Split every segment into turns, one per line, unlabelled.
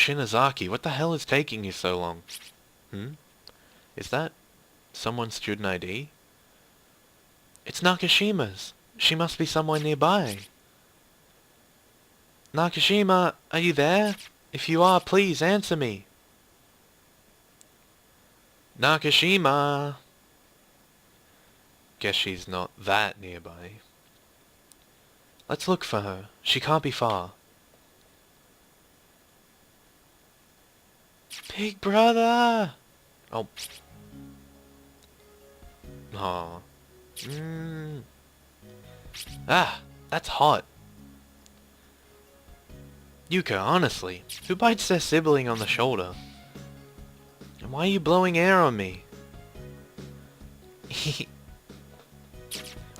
Shinozaki, what the hell is taking you so long? Hmm? Is that someone's student ID? It's Nakashima's. She must be somewhere nearby. Nakashima, are you there? If you are, please answer me. Nakashima! Guess she's not that nearby. Let's look for her. She can't be far. Big brother! Oh. Aw. Ah, that's hot. Yuka, honestly, who bites their sibling on the shoulder? And why are you blowing air on me?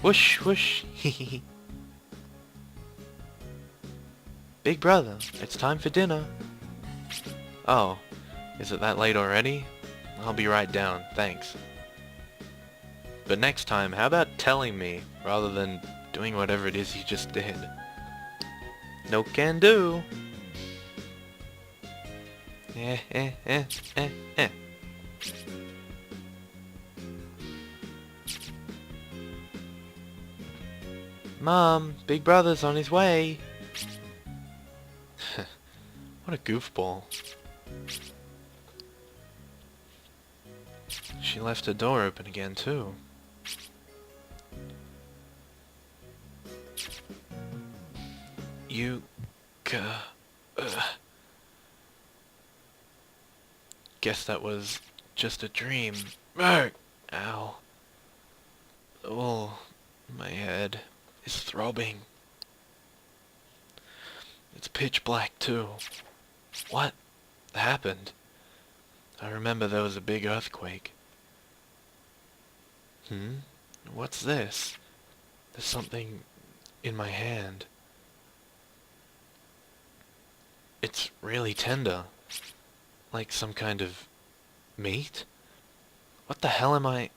Whoosh, whoosh, Big brother, it's time for dinner. Oh, is it that late already? I'll be right down, thanks. But next time, how about telling me, rather than doing whatever it is you just did? No can do. Eh. Mom, Big brother's on his way. What a goofball. She left her door open again, too. Guess that was just a dream. Ow. Oh, my head is throbbing. It's pitch black, too. What happened? I remember there was a big earthquake. What's this? There's something in my hand. It's really tender. Like some kind of meat? What the hell am I...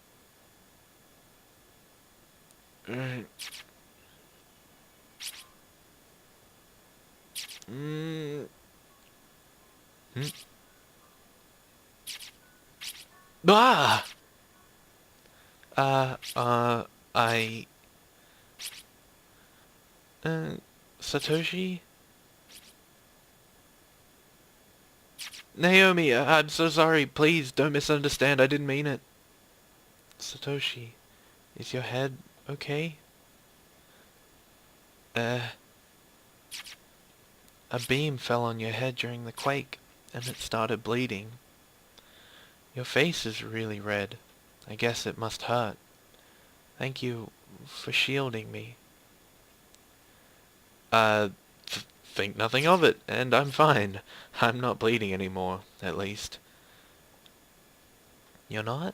Ah! Satoshi? Naomi, I'm so sorry. Please, don't misunderstand. I didn't mean it. Satoshi, is your head okay? A beam fell on your head during the quake, and it started bleeding. Your face is really red. I guess it must hurt. Thank you for shielding me. Think nothing of it, and I'm fine. I'm not bleeding anymore, at least. You're not?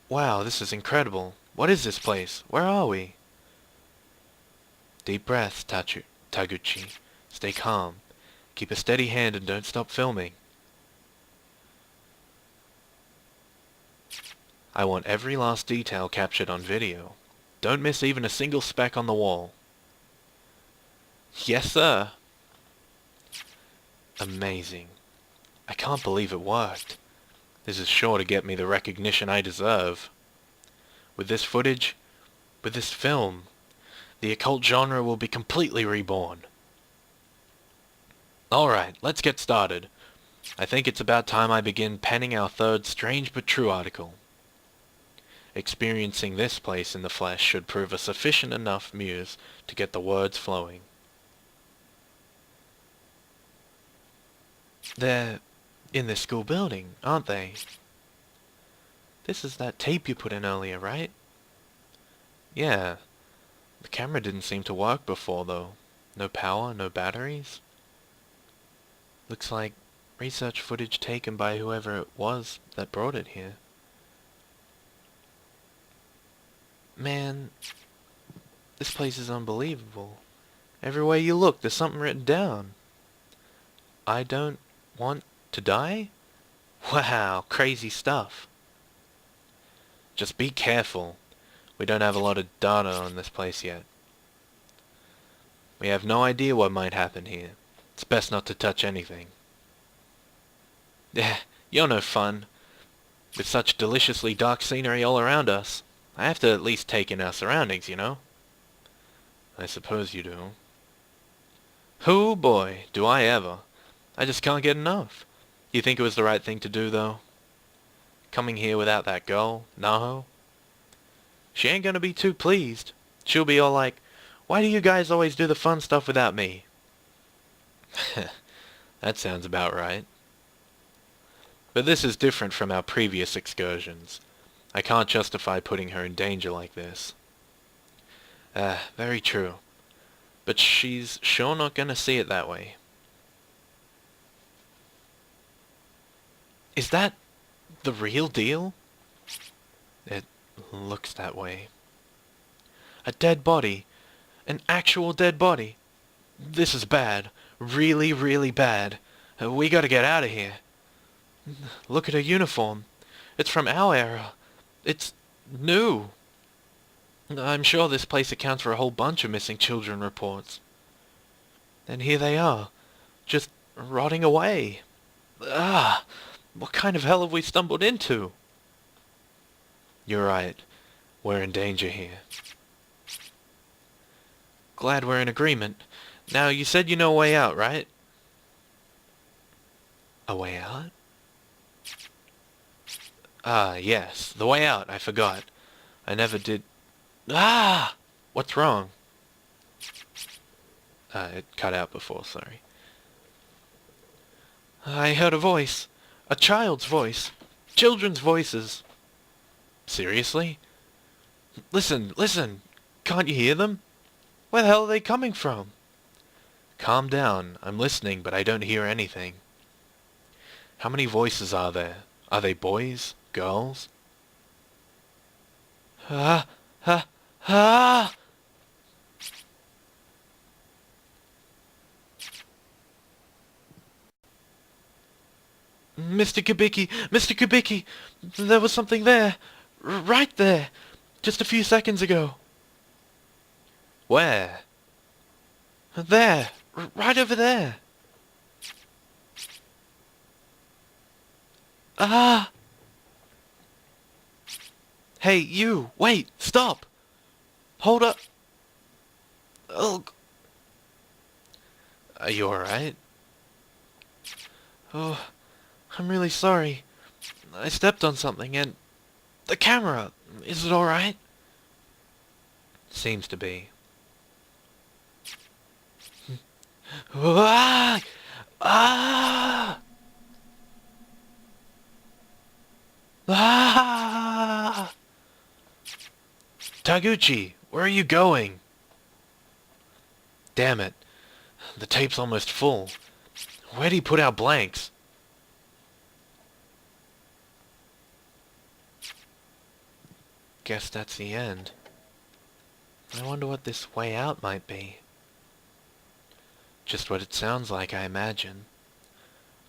Wow, this is incredible. What is this place? Where are we? Deep breaths, Taguchi. Stay calm. Keep a steady hand and don't stop filming. I want every last detail captured on video. Don't miss even a single speck on the wall. Yes, sir. Amazing. I can't believe it worked. This is sure to get me the recognition I deserve. With this footage, with this film, the occult genre will be completely reborn. Alright, let's get started. I think it's about time I begin penning our third strange but true article. Experiencing this place in the flesh should prove a sufficient enough muse to get the words flowing. They're in this school building, aren't they? This is that tape you put in earlier, right? Yeah. The camera didn't seem to work before, though. No power, no batteries. Looks like research footage taken by whoever it was that brought it here. Man, this place is unbelievable. Everywhere you look, there's something written down. I don't want to die? Wow, crazy stuff. Just be careful. We don't have a lot of data on this place yet. We have no idea what might happen here. It's best not to touch anything. Yeah, you're no fun. With such deliciously dark scenery all around us, I have to at least take in our surroundings, you know? I suppose you do. Oh boy, do I ever. I just can't get enough. You think it was the right thing to do, though? Coming here without that girl, Naho? She ain't gonna be too pleased. She'll be all like, why do you guys always do the fun stuff without me? That sounds about right. But this is different from our previous excursions. I can't justify putting her in danger like this. Very true. But she's sure not gonna see it that way. Is that the real deal? It looks that way. A dead body. An actual dead body. This is bad. Really, really bad. We gotta get out of here. Look at her uniform. It's from our era. It's new. I'm sure this place accounts for a whole bunch of missing children reports. And here they are, just rotting away. Ah, what kind of hell have we stumbled into? You're right. We're in danger here. Glad we're in agreement. Now, you said you know a way out, right? A way out? Ah, yes, the way out, I forgot. I never did... Ah! What's wrong? It cut out before, sorry. I heard a voice. A child's voice. Children's voices. Seriously? Listen, listen! Can't you hear them? Where the hell are they coming from? Calm down. I'm listening, but I don't hear anything. How many voices are there? Are they boys? Girls? Ah! Ah! Ah! Mr. Kibiki! Mr. Kibiki! There was something there! Right there! Just a few seconds ago! Where? There! Right over there! Ah! Hey, you! Wait! Stop! Hold up! Oh! Are you alright? Oh, I'm really sorry. I stepped on something and... The camera! Is it alright? Seems to be. Ah! Ah! Ah! Taguchi, where are you going? Damn it. The tape's almost full. Where'd he put our blanks? Guess that's the end. I wonder what this way out might be. Just what it sounds like, I imagine.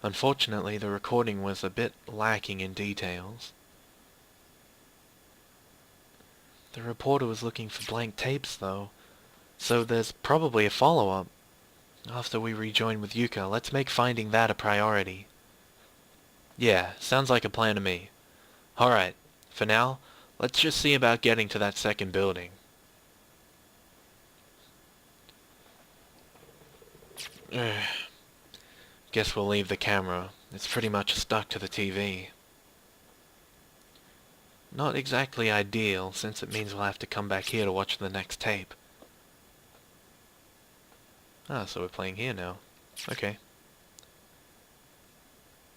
Unfortunately, the recording was a bit lacking in details. The reporter was looking for blank tapes, though, so there's probably a follow-up. After we rejoin with Yuka, let's make finding that a priority. Yeah, sounds like a plan to me. Alright, for now, let's just see about getting to that second building. Guess we'll leave the camera. It's pretty much stuck to the TV. Not exactly ideal, since it means we'll have to come back here to watch the next tape. Ah, so we're playing here now. Okay.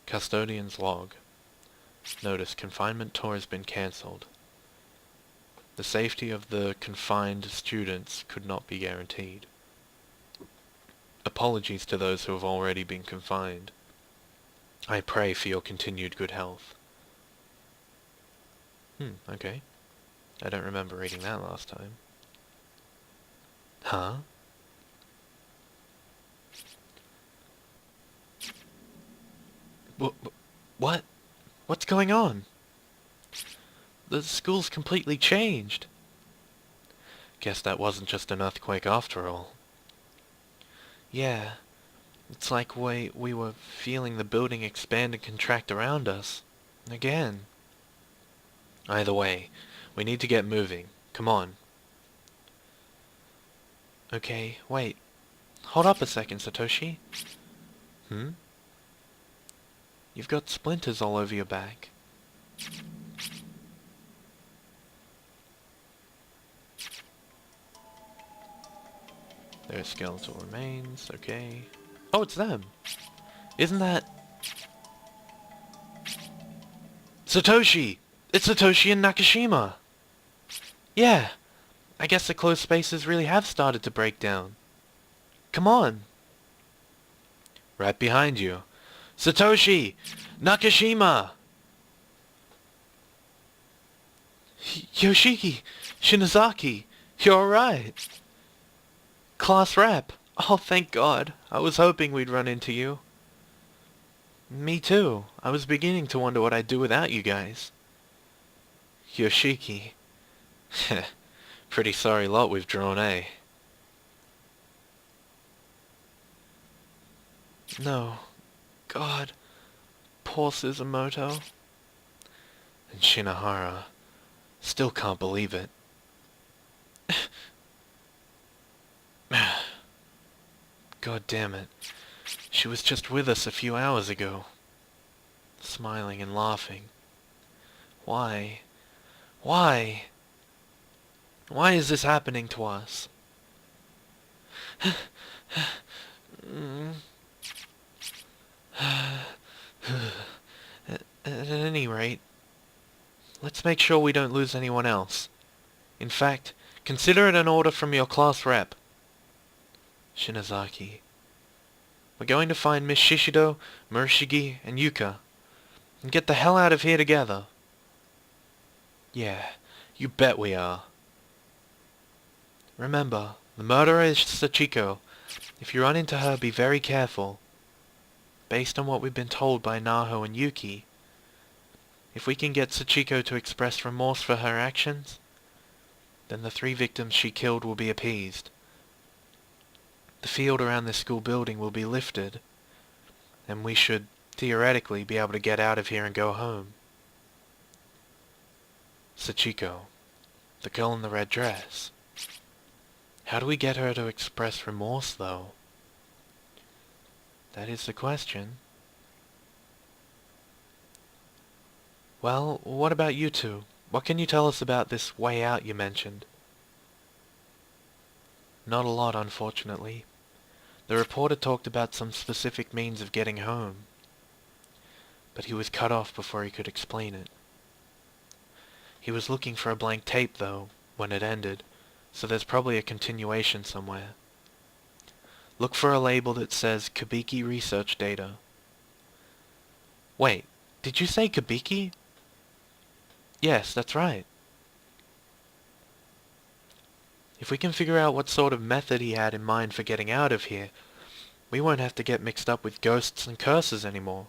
Custodian's log. Notice, confinement tour has been cancelled. The safety of the confined students could not be guaranteed. Apologies to those who have already been confined. I pray for your continued good health. Okay. I don't remember reading that last time. Huh? What? What's going on? The school's completely changed. Guess that wasn't just an earthquake after all. Yeah, it's like we were feeling the building expand and contract around us. Again. Either way, we need to get moving. Come on. Okay, wait. Hold up a second, Satoshi. Hmm? You've got splinters all over your back. There are skeletal remains, okay. Oh, it's them! Isn't that... Satoshi! It's Satoshi and Nakashima! Yeah! I guess the closed spaces really have started to break down. Come on! Right behind you. Satoshi! Nakashima! Yoshiki! Shinozaki! You're alright! Class rep! Oh, thank God. I was hoping we'd run into you. Me too. I was beginning to wonder what I'd do without you guys. Yoshiki. Pretty sorry lot we've drawn, eh? No. God. Poor Suzumoto. And Shinohara. Still can't believe it. God damn it. She was just with us a few hours ago. Smiling and laughing. Why? Why? Why is this happening to us? At any rate, let's make sure we don't lose anyone else. In fact, consider it an order from your class rep. Shinozaki. We're going to find Miss Shishido, Murashigi, and Yuka, and get the hell out of here together. Yeah, you bet we are. Remember, the murderer is Sachiko. If you run into her, be very careful. Based on what we've been told by Naho and Yuki, if we can get Sachiko to express remorse for her actions, then the 3 victims she killed will be appeased. The field around this school building will be lifted, and we should, theoretically, be able to get out of here and go home. Sachiko, the girl in the red dress. How do we get her to express remorse, though? That is the question. Well, what about you two? What can you tell us about this way out you mentioned? Not a lot, unfortunately. The reporter talked about some specific means of getting home, but he was cut off before he could explain it. He was looking for a blank tape, though, when it ended, so there's probably a continuation somewhere. Look for a label that says Kibiki Research Data. Wait, did you say Kibiki? Yes, that's right. If we can figure out what sort of method he had in mind for getting out of here, we won't have to get mixed up with ghosts and curses anymore.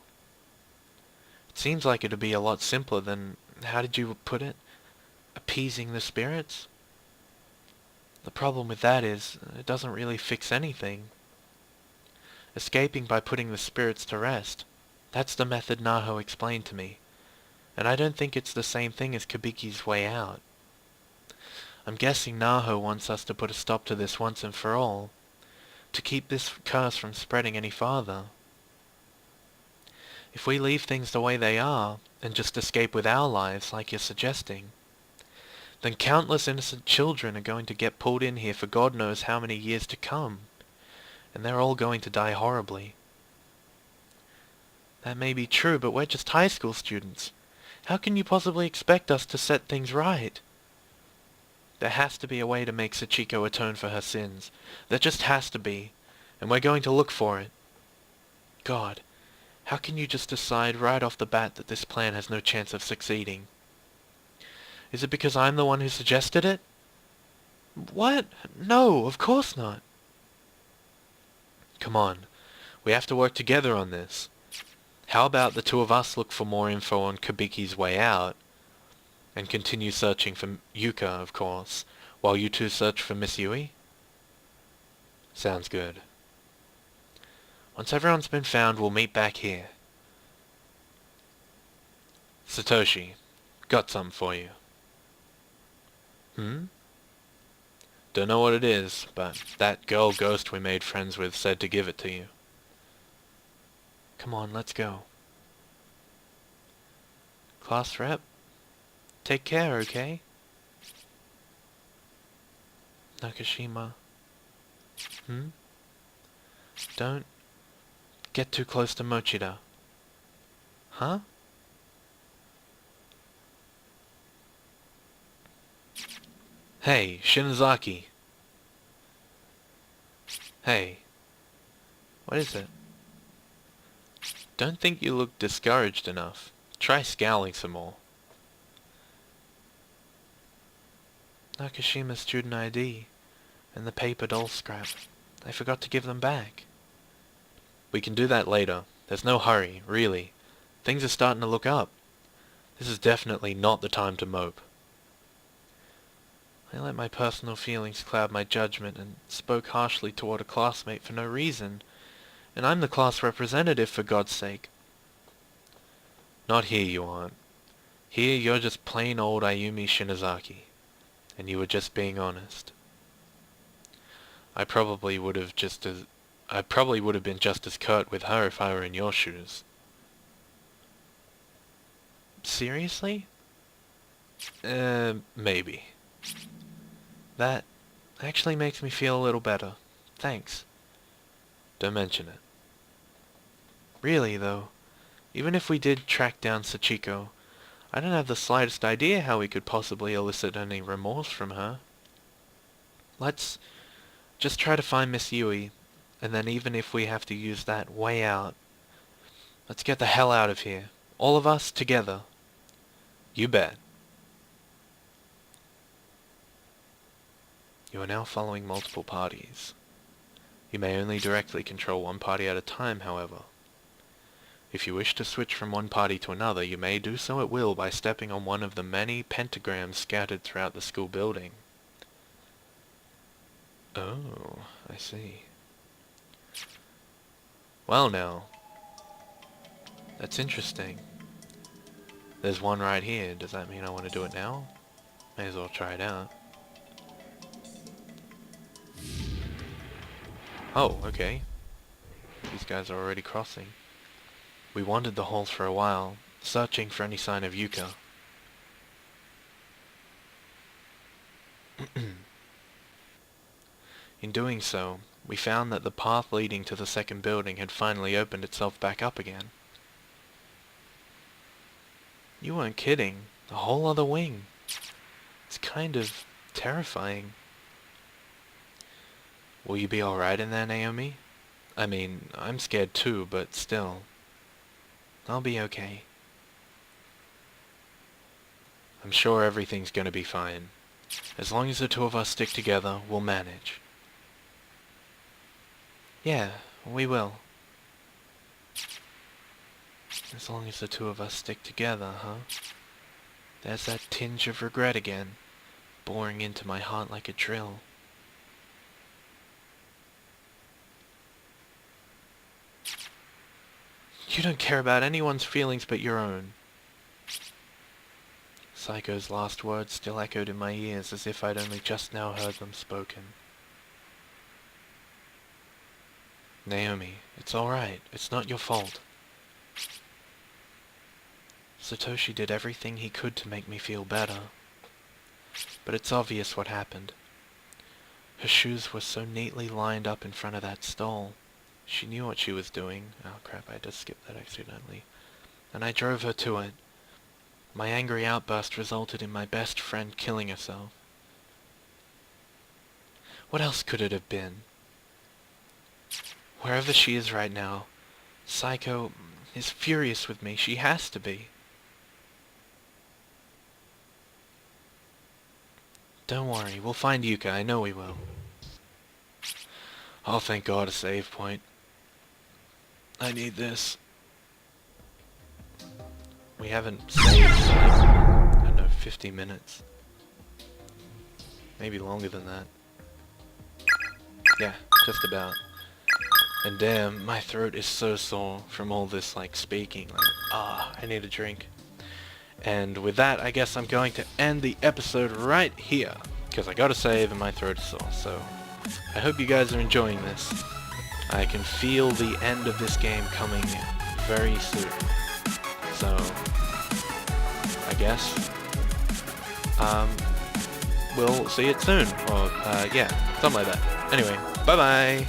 It seems like it'd be a lot simpler than, how did you put it? Appeasing the spirits? The problem with that is, it doesn't really fix anything. Escaping by putting the spirits to rest, that's the method Naho explained to me, and I don't think it's the same thing as Kibiki's way out. I'm guessing Naho wants us to put a stop to this once and for all, to keep this curse from spreading any farther. If we leave things the way they are, and just escape with our lives like you're suggesting, then countless innocent children are going to get pulled in here for God knows how many years to come, and they're all going to die horribly. That may be true, but we're just high school students. How can you possibly expect us to set things right? There has to be a way to make Sachiko atone for her sins. There just has to be, and we're going to look for it. God, how can you just decide right off the bat that this plan has no chance of succeeding? Is it because I'm the one who suggested it? What? No, of course not. Come on, we have to work together on this. How about the two of us look for more info on Kibiki's way out, and continue searching for Yuka, of course, While you two search for Miss Yui? Sounds good. Once everyone's been found, we'll meet back here. Satoshi, got something for you. Hmm? Don't know what it is, but that girl ghost we made friends with said to give it to you. Come on, let's go. Class rep? Take care, okay? Nakashima. Hmm? Don't get too close to Mochida. Huh? Hey, Shinozaki. Hey. What is it? Don't think you look discouraged enough. Try scowling some more. Nakashima's student ID and the paper doll scrap. I forgot to give them back. We can do that later. There's no hurry, really. Things are starting to look up. This is definitely not the time to mope. I let my personal feelings cloud my judgment and spoke harshly toward a classmate for no reason. And I'm the class representative, for God's sake. Not here, you aren't. Here, you're just plain old Ayumi Shinozaki. And you were just being honest. I probably would have been just as curt with her if I were in your shoes. Seriously? Maybe. That actually makes me feel a little better. Thanks. Don't mention it. Really, though, even if we did track down Sachiko, I don't have the slightest idea how we could possibly elicit any remorse from her. Let's just try to find Miss Yui, and then even if we have to use that way out, let's get the hell out of here. All of us together. You bet. You are now following multiple parties. You may only directly control one party at a time, however. If you wish to switch from one party to another, you may do so at will by stepping on one of the many pentagrams scattered throughout the school building. Oh, I see. Well now, that's interesting. There's one right here. Does that mean I want to do it now? May as well try it out. Oh, okay. These guys are already crossing. We wandered the halls for a while, searching for any sign of Yuka. In doing so, we found that the path leading to the second building had finally opened itself back up again. You weren't kidding. The whole other wing. It's kind of terrifying. Will you be alright in there, Naomi? I mean, I'm scared too, but still. I'll be okay. I'm sure everything's gonna be fine. As long as the two of us stick together, we'll manage. Yeah, we will. As long as the two of us stick together, huh? There's that tinge of regret again, boring into my heart like a drill. You don't care about anyone's feelings but your own. Psycho's last words still echoed in my ears as if I'd only just now heard them spoken. Naomi, it's alright. It's not your fault. Satoshi did everything he could to make me feel better. But it's obvious what happened. Her shoes were so neatly lined up in front of that stall. She knew what she was doing. Oh crap, I just skipped that accidentally. And I drove her to it. My angry outburst resulted in my best friend killing herself. What else could it have been? Wherever she is right now, Psycho is furious with me. She has to be. Don't worry, we'll find Yuka. I know we will. Oh, thank God, a save point. I need this. We haven't saved for like, I don't know, 50 minutes. Maybe longer than that. Yeah, just about. And damn, my throat is so sore from all this, like, speaking. Like, I need a drink. And with that, I guess I'm going to end the episode right here, because I gotta save and my throat is sore. So, I hope you guys are enjoying this. I can feel the end of this game coming very soon. So, I guess, we'll see it soon. Or, yeah, something like that. Anyway, bye-bye!